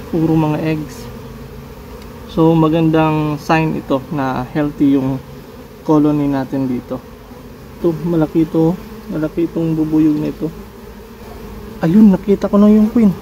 puro mga eggs. So magandang sign ito na healthy yung colony natin dito. Ito, malaki itong bubuyog nito. Ayun, nakita ko na yung queen.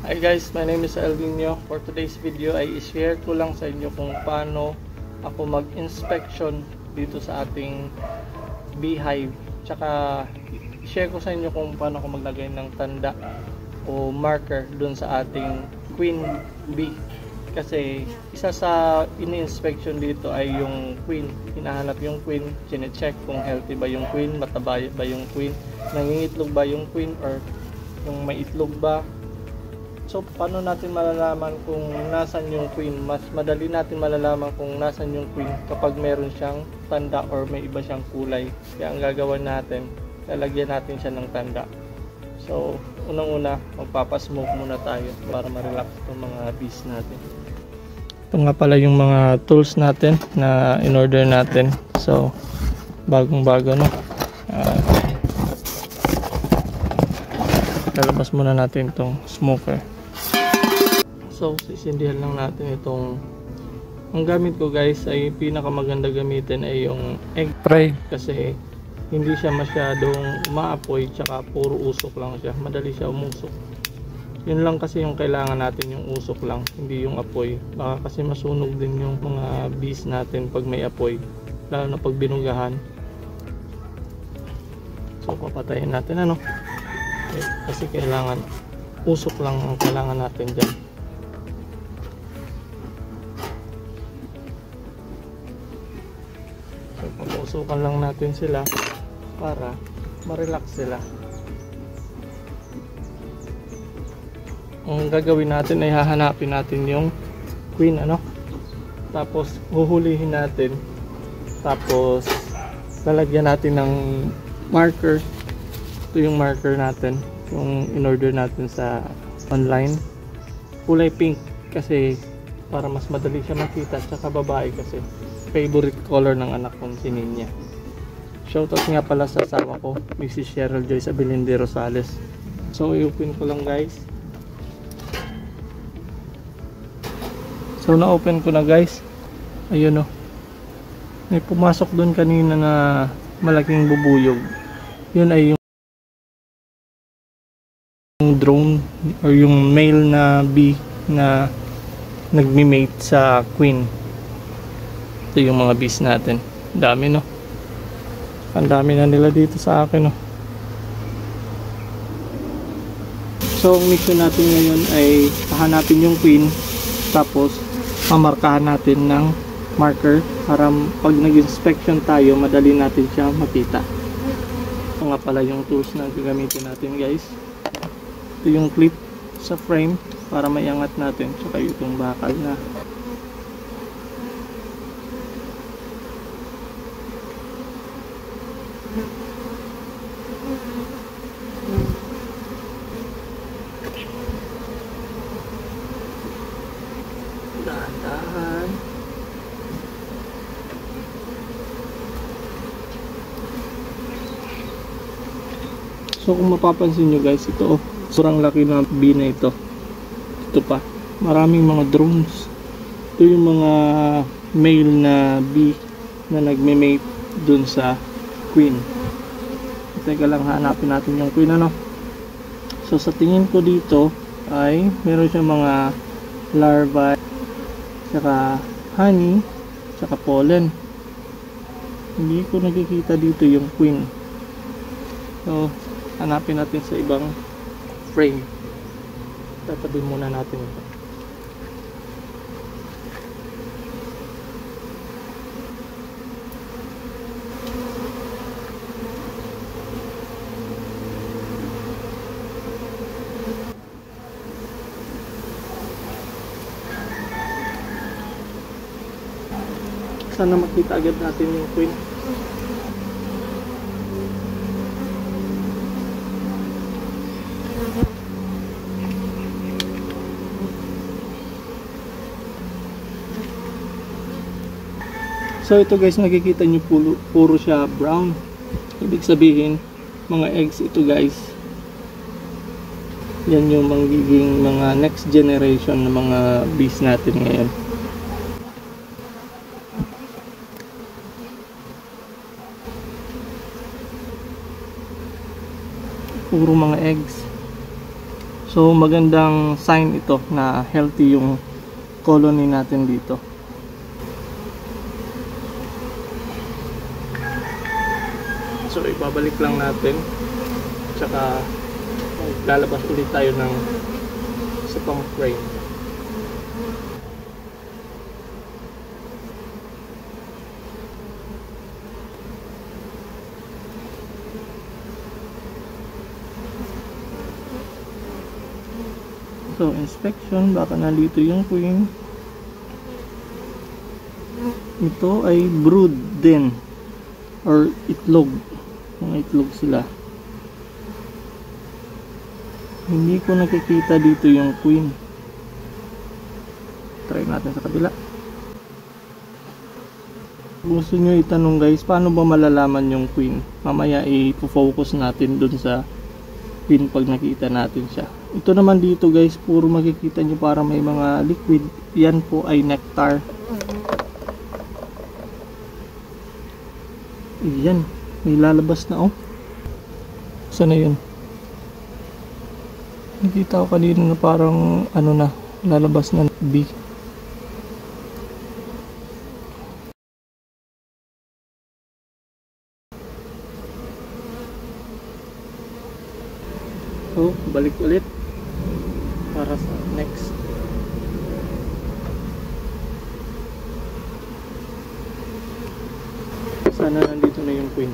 Hi guys, my name is Elvinio. For today's video ay i-share ko lang sa inyo kung paano ako mag-inspection dito sa ating beehive. Tsaka i-share ko sa inyo kung paano ako maglagay ng tanda o marker dun sa ating queen bee. Kasi isa sa ini-inspection dito ay yung queen. Hinahanap yung queen, chine-check kung healthy ba yung queen, mataba ba yung queen, nangingitlog ba yung queen, or yung may itlog ba. So, paano natin malalaman kung nasan yung queen? Mas madali natin malalaman kung nasan yung queen kapag meron siyang tanda or may iba siyang kulay. Kaya ang gagawin natin, lalagyan natin siya ng tanda. So, unang-una, magpapasmoke muna tayo para ma-relax itong mga bees natin. Ito nga pala yung mga tools natin na in-order natin. So, bagong-bago, no? Lalabas muna natin itong smoker. So, sisindihan lang natin itong, ang gamit ko guys ay pinakamaganda gamitin ay yung egg tray, kasi hindi siya masyadong umaapoy, tsaka puro usok lang siya, madali siya umusok. Yun lang kasi yung kailangan natin, yung usok lang, hindi yung apoy. Baka kasi masunog din yung mga bees natin pag may apoy, lalo na pag binugahan. So, papatayin natin okay, kasi kailangan usok lang ang kailangan natin dyan. Usukan lang natin sila para ma-relax sila. Ang gagawin natin ay hahanapin natin yung queen, tapos huhulihin natin, tapos lalagyan natin ng marker. Ito yung marker natin, yung in-order natin sa online, kulay pink kasi para mas madali siya makita, tsaka babae kasi favorite color ng anak kong si Ninya. Shoutout nga pala sa asawa ko, Mrs. Cheryl Joyce Abilindi Rosales. So i-open ko lang guys. So na-open ko na guys. Ayun may pumasok doon kanina na malaking bubuyog. Yun ay yung drone or yung male na bee na nagmi-mate sa queen. Ito yung mga bees natin. Dami ang dami na nila dito sa akin So ang mission natin ngayon ay hahanapin yung queen, tapos mamarkahan natin ng marker para pag nag-inspection tayo madali natin siya makita. Ito nga pala yung tools na gagamitin natin guys. Ito yung clip sa frame para maiangat natin, saka itong bakal na dahan-dahan. So kung mapapansin nyo guys, ito sobrang laki na bee na ito. Ito pa, maraming mga drones. Ito yung mga male na bee na nagme-mate dun sa queen. Teka lang, hanapin natin yung queen So sa tingin ko dito ay meron siyang mga larvae, saka honey, saka pollen. Hindi ko nakikita dito yung queen. So hanapin natin sa ibang frame. Tatabi muna natin ito. Sana makita agad natin yung queen. So ito guys, nakikita nyo puro siya brown. Ibig sabihin, mga eggs ito guys. Yan yung magiging mga next generation ng mga bees natin ngayon. Puro mga eggs. So magandang sign ito na healthy yung colony natin dito. So ibabalik lang natin, tsaka lalabas ulit tayo ng sa pang frame. So inspection, baka nandito yung queen. Ito ay brood din or itlog. Mga itlog sila. Hindi ko nakikita dito yung queen. Try natin sa kabila. Gusto nyo itanong guys, paano ba malalaman yung queen? Mamaya i-focus natin dun sa queen pag nakita natin siya. Ito naman dito guys, puro makikita nyo para may mga liquid. Yan po ay nectar. Yan, may lalabas na oh. Sana yun? Nakita ko kanina na parang ano na, lalabas na bee. So, balik ulit para sa next. Sana nandito na yung queen.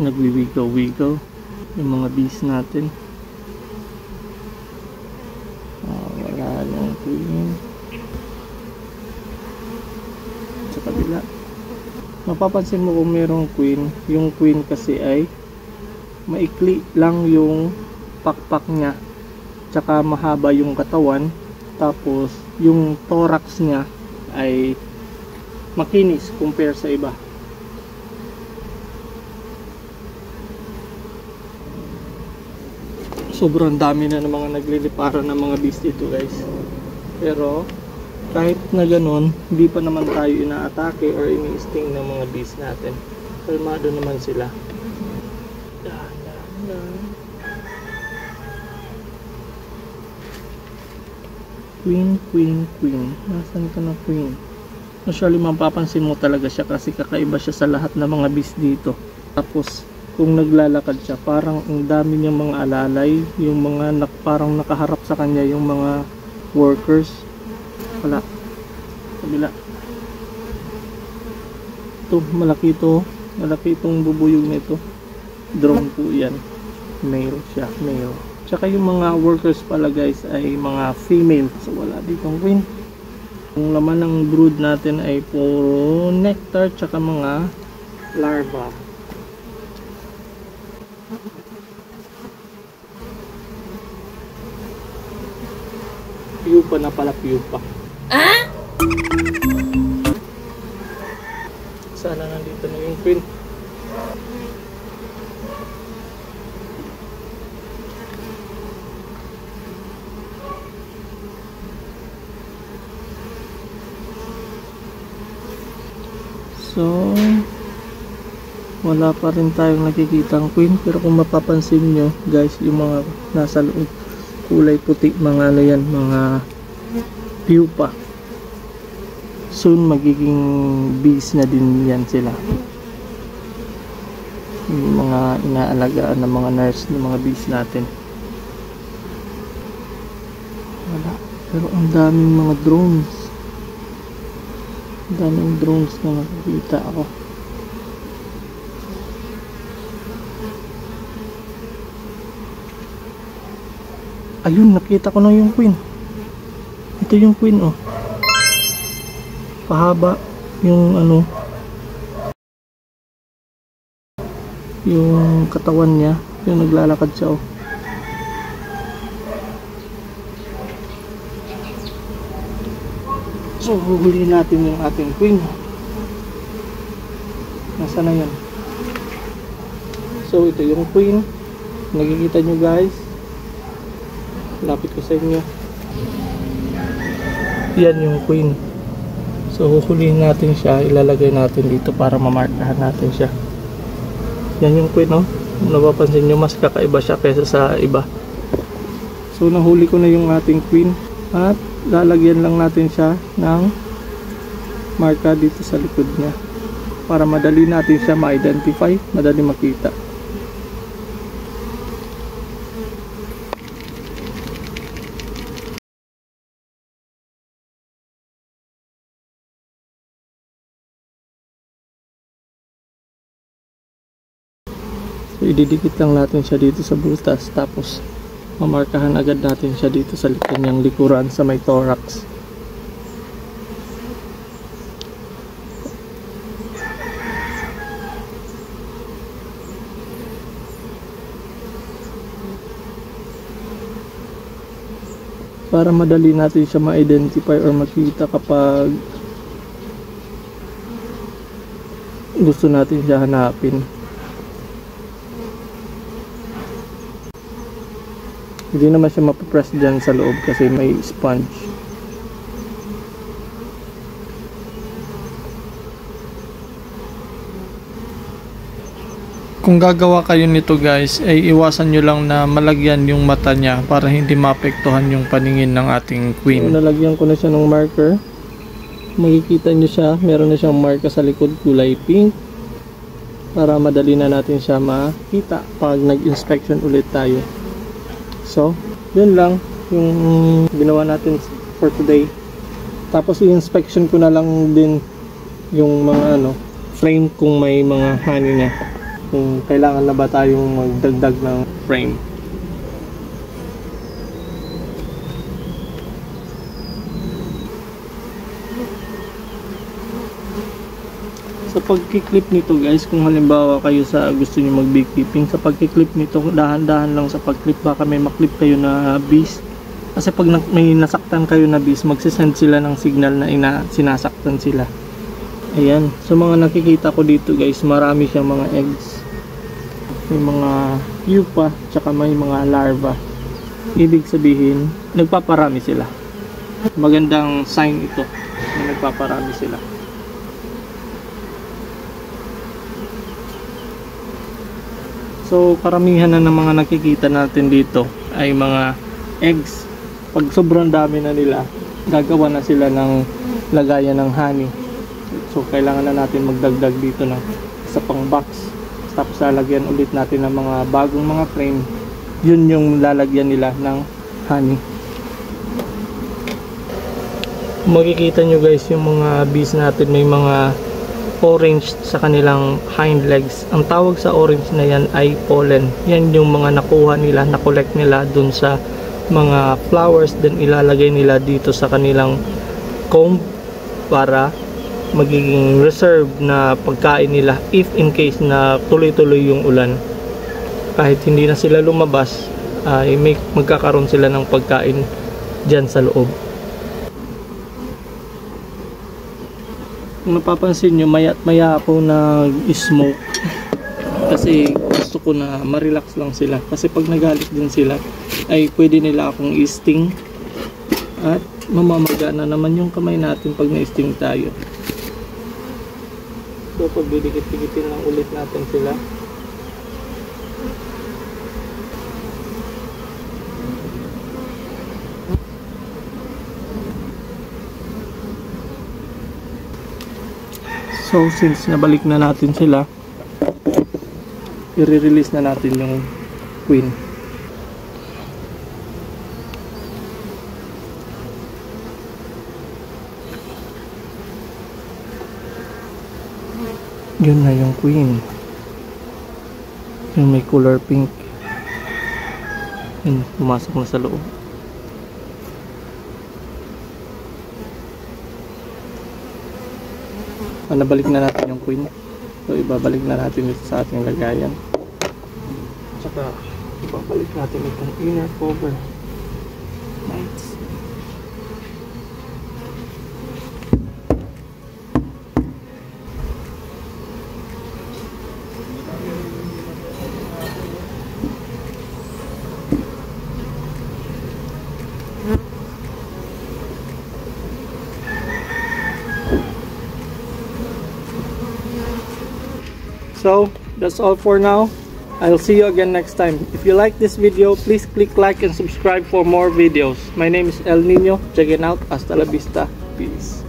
Nagwiwigaw-wigaw yung mga bees natin. Wala yung queen. Sa kabila, mapapansin mo kung merong queen, yung queen kasi ay maikli lang yung pakpak niya, tsaka mahaba yung katawan, tapos yung thorax niya ay makinis compare sa iba. Sobrang dami na ng mga nagliliparan ng mga bees dito guys. Pero kahit na ganun, hindi pa naman tayo inaatake or ini-sting ng mga bees natin. Kalmado naman sila. Queen, queen, queen. Nasaan ka na queen? Usually mapapansin mo talaga siya kasi kakaiba siya sa lahat ng mga bees dito. Tapos kung naglalakad siya, parang ang dami niyang mga alalay, yung mga parang nakaharap sa kanya yung mga workers. Wala. Kabila. Ito, malaki ito. Malaki itong bubuyog nito. Drone po yan. Male siya, male. Tsaka yung mga workers pala guys ay mga female. So wala ditong queen. Yung laman ng brood natin ay puro nectar tsaka mga larva. Pupa na pala, pupa. Ah? Sana nandito na yung queen. So wala pa rin tayong nakikitang queen, pero kung mapapansin nyo guys, yung mga nasa loob kulay puti, mga ano yan, mga pupa. Soon magiging bees na din yan sila. Yung mga inaalagaan ng mga nurse ng mga bees natin. Wala. Pero ang daming mga drones. Ang daming drones na nakikita ako. Ayun, nakita ko na yung queen. Ito yung queen, oh. Pahaba. yung ano, yung katawan niya, yung naglalakad siya oh. So huhulihin natin yung ating queen. Nasaan na yan? So ito yung queen, nakikita nyo guys, lapit ko sa inyo, yan yung queen. So huhulihin natin siya, ilalagay natin dito para mamarkahan natin siya. Yan yung queen oh. Napapansin nyo, mas kakaiba siya kaysa sa iba. So nahuli ko na yung ating queen at lalagyan lang natin siya ng marka dito sa likod niya para madali natin siya ma-identify, madali makita. So ididikit lang natin siya dito sa butas, tapos mamarkahan agad natin siya dito sa likod niyang likuran sa may thorax. Para madali natin siya ma-identify or makita kapag gusto natin siya hanapin. Hindi naman siya mapapress dyan sa loob kasi may sponge. Kung gagawa kayo nito guys, ay iwasan nyo lang na malagyan yung mata niya para hindi maapektuhan yung paningin ng ating queen. So, nalagyan ko na siya ng marker. Makikita nyo siya, meron na siyang marka sa likod, kulay pink, para madali na natin siya makita pag nag-inspection ulit tayo. So, yun lang yung ginawa natin for today. Tapos i-inspection ko na lang din yung mga frame kung may mga honey na. Kung kailangan na ba tayong magdagdag ng frame. Sa pagkiklip nito guys, kung halimbawa kayo gusto niyo mag beekeeping, sa pagkiklip nito, dahan-dahan lang sa pagklip, baka may maklip kayo na bees. Kasi pag may nasaktan kayo na bees, magsisend sila ng signal na sinasaktan sila. Ayan, so mga nakikita ko dito guys, marami siyang mga eggs. May mga pupa, tsaka may mga larva. Ibig sabihin, nagpaparami sila. Magandang sign ito na nagpaparami sila. So karamihan na ng mga nakikita natin dito ay mga eggs. Pag sobrang dami na nila, gagawa na sila ng lagayan ng honey. So kailangan na natin magdagdag dito ng isa pang box. Tapos lalagyan ulit natin ng mga bagong mga frame. Yun yung lalagyan nila ng honey. Makikita nyo guys yung mga bees natin, may mga orange sa kanilang hind legs. Ang tawag sa orange na yan ay pollen. Yan yung mga nakuha nila, na-collect nila dun sa mga flowers, then ilalagay nila dito sa kanilang comb para magiging reserve na pagkain nila if in case na tuloy-tuloy yung ulan. Kahit hindi na sila lumabas, ay magkakaroon sila ng pagkain dyan sa loob. Kung napapansin nyo, maya't maya ako nag-smoke kasi gusto ko na ma-relax lang sila. Kasi pag nagalit din sila, ay pwede nila akong i-sting at mamamaga na naman yung kamay natin pag na-sting tayo. So pag didikit-dikitin lang ulit natin sila. So since nabalik na natin sila, i-release na natin yung queen. Yun na yung queen. Yung may color pink. Yun, pumasok na sa loob. nabalik na natin yung queen. So ibabalik na natin ito sa ating lagayan. Tsaka ibabalik natin itong inner cover. Nice. So that's all for now. I'll see you again next time. If you like this video, please click like and subscribe for more videos. My name is El Nino. Check it out. Hasta la vista. Peace.